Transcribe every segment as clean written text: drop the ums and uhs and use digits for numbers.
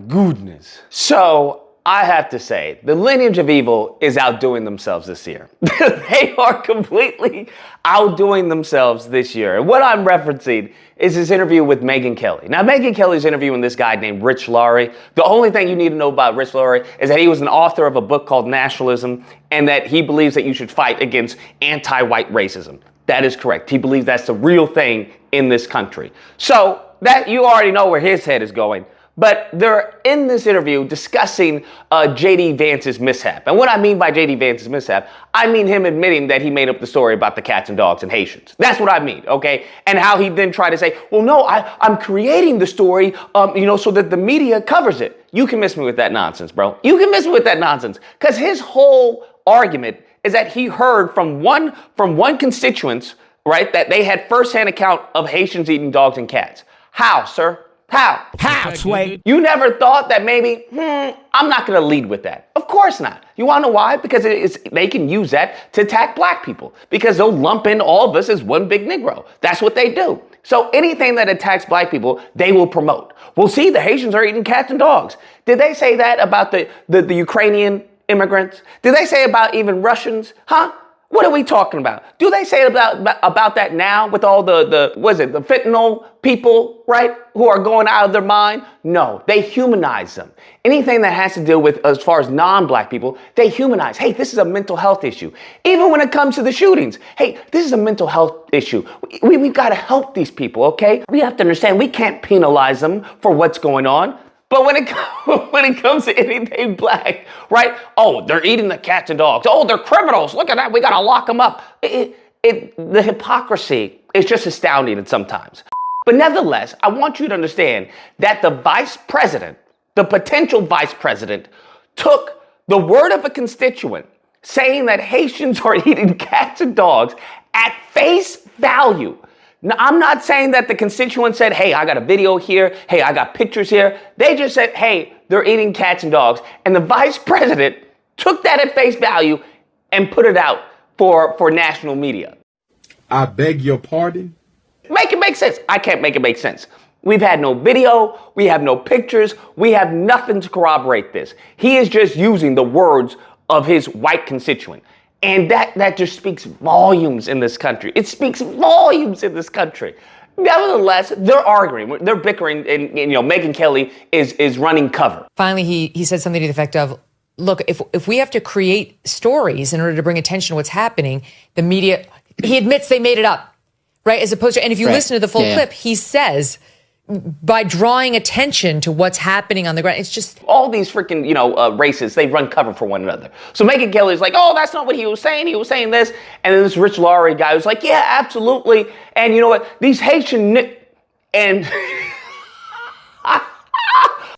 goodness. So I have to say, the lineage of evil is outdoing themselves this year. They are completely outdoing themselves this year. And what I'm referencing is his interview with Megyn Kelly. Now, Megyn Kelly's interviewing this guy named Rich Laurie. The only thing you need to know about Rich Laurie is that he was an author of a book called Nationalism, and that he believes that you should fight against anti-white racism. That is correct. He believes that's the real thing in this country. So that you already know where his head is going. But they're in this interview discussing J.D. Vance's mishap. And what I mean by J.D. Vance's mishap, I mean him admitting that he made up the story about the cats and dogs and Haitians. That's what I mean, okay? And how he then tried to say, well, no, I'm creating the story, so that the media covers it. You can miss me with that nonsense, bro. You can miss me with that nonsense. Because his whole argument is that he heard from one constituent, right, that they had firsthand account of Haitians eating dogs and cats. How, sir? How, Sway? You never thought that maybe, I'm not going to lead with that. Of course not. You want to know why? Because they can use that to attack black people. Because they'll lump in all of us as one big Negro. That's what they do. So anything that attacks black people, they will promote. Well, see, the Haitians are eating cats and dogs. Did they say that about the Ukrainian immigrants? Did they say about even Russians? Huh? What are we talking about? Do they say about that now with all the fentanyl people, right, who are going out of their mind? No, they humanize them. Anything that has to do with, as far as non-black people, they humanize. Hey, this is a mental health issue. Even when it comes to the shootings, hey, this is a mental health issue. We've got to help these people, okay? We have to understand we can't penalize them for what's going on. But when it comes to anything black, right? Oh, they're eating the cats and dogs. Oh, they're criminals. Look at that. We got to lock them up. The hypocrisy is just astounding at sometimes. But nevertheless, I want you to understand that the vice president, the potential vice president, took the word of a constituent saying that Haitians are eating cats and dogs at face value. Now, I'm not saying that the constituent said, hey, I got a video here. Hey, I got pictures here. They just said, hey, they're eating cats and dogs. And the vice president took that at face value and put it out for national media. I beg your pardon? Make it make sense. I can't make it make sense. We've had no video. We have no pictures. We have nothing to corroborate this. He is just using the words of his white constituent. And that just speaks volumes in this country. It speaks volumes in this country. Nevertheless, they're arguing, they're bickering, and Megyn Kelly is running cover. Finally, he said something to the effect of, look, if we have to create stories in order to bring attention to what's happening, the media, he admits they made it up, right? As opposed to, and if you listen to the full clip, he says, by drawing attention to what's happening on the ground, it's just all these freaking, racists, they run cover for one another. So Megyn Kelly's like, oh, that's not what he was saying. He was saying this. And then this Rich Laurie guy was like, yeah, absolutely. And you know what? These Haitian and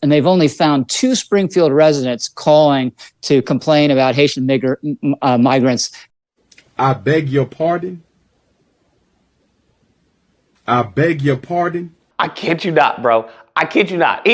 and they've only found 2 Springfield residents calling to complain about Haitian migrants. I beg your pardon? I beg your pardon? I kid you not, bro. I kid you not.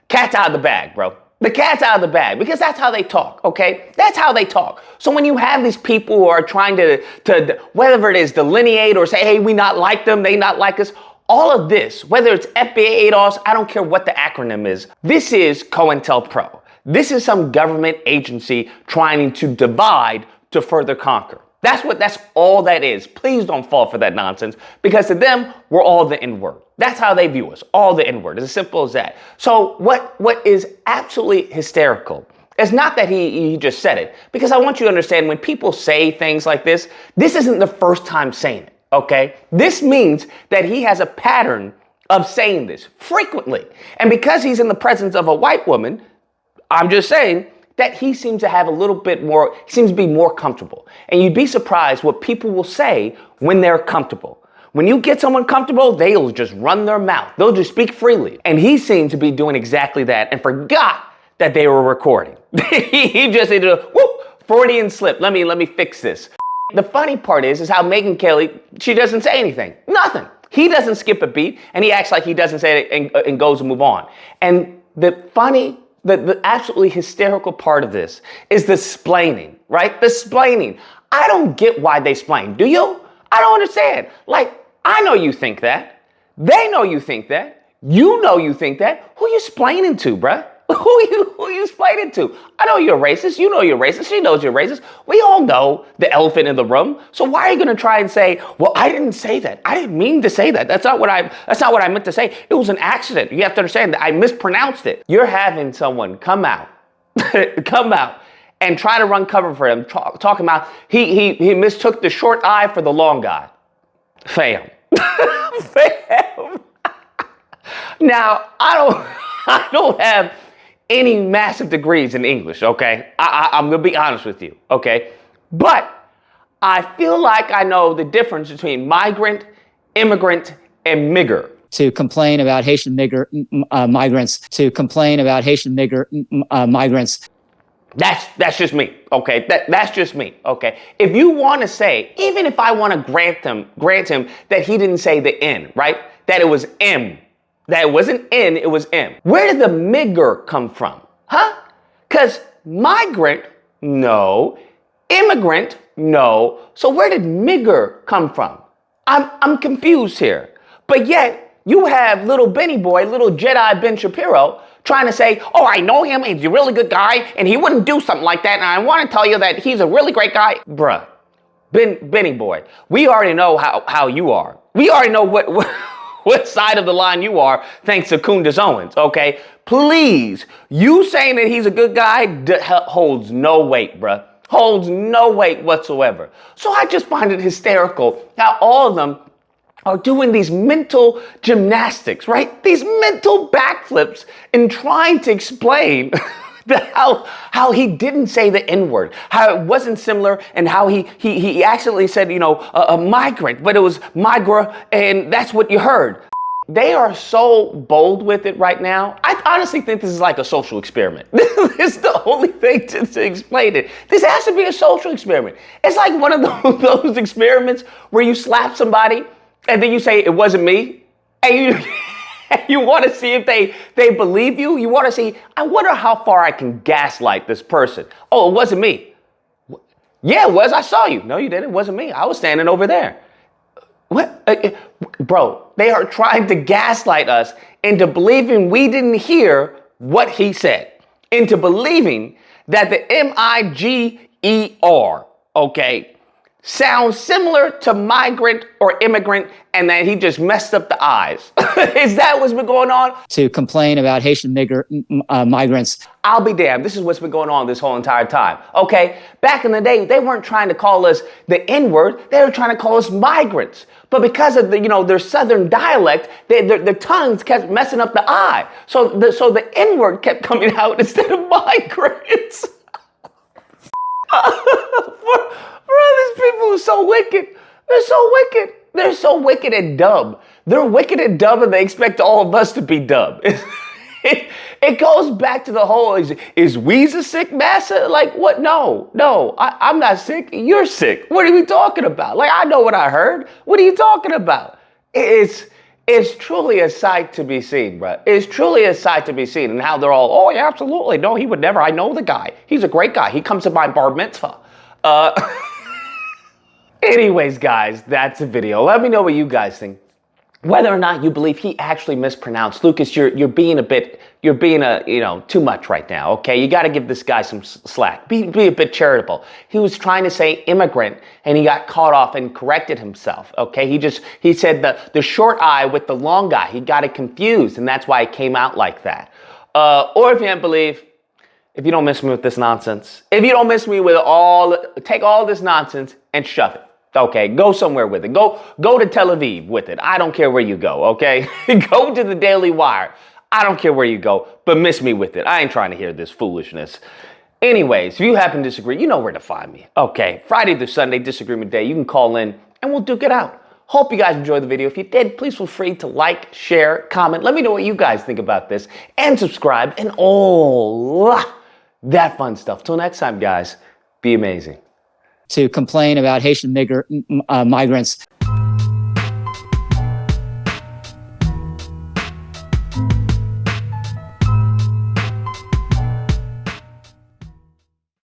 Cat's out of the bag, bro. The cat's out of the bag, because that's how they talk, okay? That's how they talk. So when you have these people who are trying to whether it is delineate or say, hey, we not like them, they not like us, all of this, whether it's FBI, ADOS, I don't care what the acronym is, this is COINTELPRO. This is some government agency trying to divide to further conquer. That's all that is. Please don't fall for that nonsense, because to them, we're all the N-word. That's how they view us, all the N-word. It's as simple as that. So what is absolutely hysterical is not that he just said it, because I want you to understand when people say things like this isn't the first time saying it, okay? This means that he has a pattern of saying this frequently. And because he's in the presence of a white woman, I'm just saying that he seems to have a little bit more, he seems to be more comfortable. And you'd be surprised what people will say when they're comfortable. When you get someone comfortable, they'll just run their mouth. They'll just speak freely. And he seemed to be doing exactly that and forgot that they were recording. He just did a whoop, Freudian slip. Let me fix this. The funny part is how Megyn Kelly, she doesn't say anything. Nothing. He doesn't skip a beat, and he acts like he doesn't say it and goes and move on. And the absolutely hysterical part of this is the splaining, right? The splaining. I don't get why they splain. Do you? I don't understand. Like, I know you think that. They know you think that. You know you think that. Who you splaining to, bruh? Who you explaining to? I know you're racist. You know you're racist. She knows you're racist. We all know the elephant in the room. So why are you going to try and say, well, I didn't say that. I didn't mean to say that. That's not what I meant to say. It was an accident. You have to understand that I mispronounced it. You're having someone come out and try to run cover for him, talking about he mistook the short I for the long guy. Fam. Fam. Now, I don't have any massive degrees in English, okay? I'm gonna be honest with you, okay? But I feel like I know the difference between migrant, immigrant, and migger. To complain about Haitian migrants, to complain about Haitian migrants. That's just me, okay? That's just me, okay? If you want to say, even if I want to grant him that he didn't say the N, right? That it was M. That it wasn't N, it was M. Where did the migger come from? Huh? Because migrant, no. Immigrant, no. So where did migger come from? I'm confused here. But yet, you have little Benny boy, little Jedi Ben Shapiro, trying to say, oh, I know him, he's a really good guy, and he wouldn't do something like that, and I want to tell you that he's a really great guy. Bruh, Benny boy, we already know how you are. We already know what side of the line you are, thanks to Candace Owens, okay? Please, you saying that he's a good guy holds no weight, bruh. Holds no weight whatsoever. So I just find it hysterical how all of them are doing these mental gymnastics, right? These mental backflips in trying to explain how he didn't say the N-word, how it wasn't similar, and how he accidentally said, a migrant, but it was migra, and that's what you heard. They are so bold with it right now. I honestly think this is like a social experiment. This is the only thing to explain it. This has to be a social experiment. It's like one of those experiments where you slap somebody and then you say, it wasn't me, and you want to see if they believe you. You want to see, I wonder how far I can gaslight this person. Oh, it wasn't me. Yeah, it was. I saw you. No, you didn't. It wasn't me. I was standing over there. What? Bro, they are trying to gaslight us into believing we didn't hear what he said. Into believing that the M-I-G-E-R, okay, sounds similar to migrant or immigrant, and that he just messed up the eyes. Is that what's been going on? To complain about Haitian migrants. I'll be damned. This is what's been going on this whole entire time. Okay, back in the day, they weren't trying to call us the N-word. They were trying to call us migrants. But because of their southern dialect, their tongues kept messing up the I. So the N-word kept coming out instead of migrants. Bro, these people are so wicked. They're so wicked. They're so wicked and dumb. They're wicked and dumb, and they expect all of us to be dumb. It goes back to the whole, is Weezer sick, massa? Like, what? No, I'm not sick. You're sick. What are we talking about? Like, I know what I heard. What are you talking about? It's truly a sight to be seen, bro. It's truly a sight to be seen. And how they're all, oh, yeah, absolutely. No, he would never. I know the guy. He's a great guy. He comes to my bar mitzvah. Anyways, guys, that's the video. Let me know what you guys think. Whether or not you believe he actually mispronounced. Lucas, you're being too much right now, okay? You got to give this guy some slack. Be a bit charitable. He was trying to say immigrant, and he got caught off and corrected himself, okay? He said the short I with the long guy. He got it confused, and that's why it came out like that. Or if you don't believe, if you don't miss me with this nonsense, if you don't miss me with take all this nonsense and shove it. Okay, go somewhere with it. Go to Tel Aviv with it. I don't care where you go, okay? Go to the Daily Wire. I don't care where you go, but miss me with it. I ain't trying to hear this foolishness. Anyways, if you happen to disagree, you know where to find me. Okay, Friday through Sunday, Disagreement Day. You can call in and we'll duke it out. Hope you guys enjoyed the video. If you did, please feel free to like, share, comment. Let me know what you guys think about this. And subscribe and all that fun stuff. Till next time, guys, be amazing. To complain about Haitian migrants.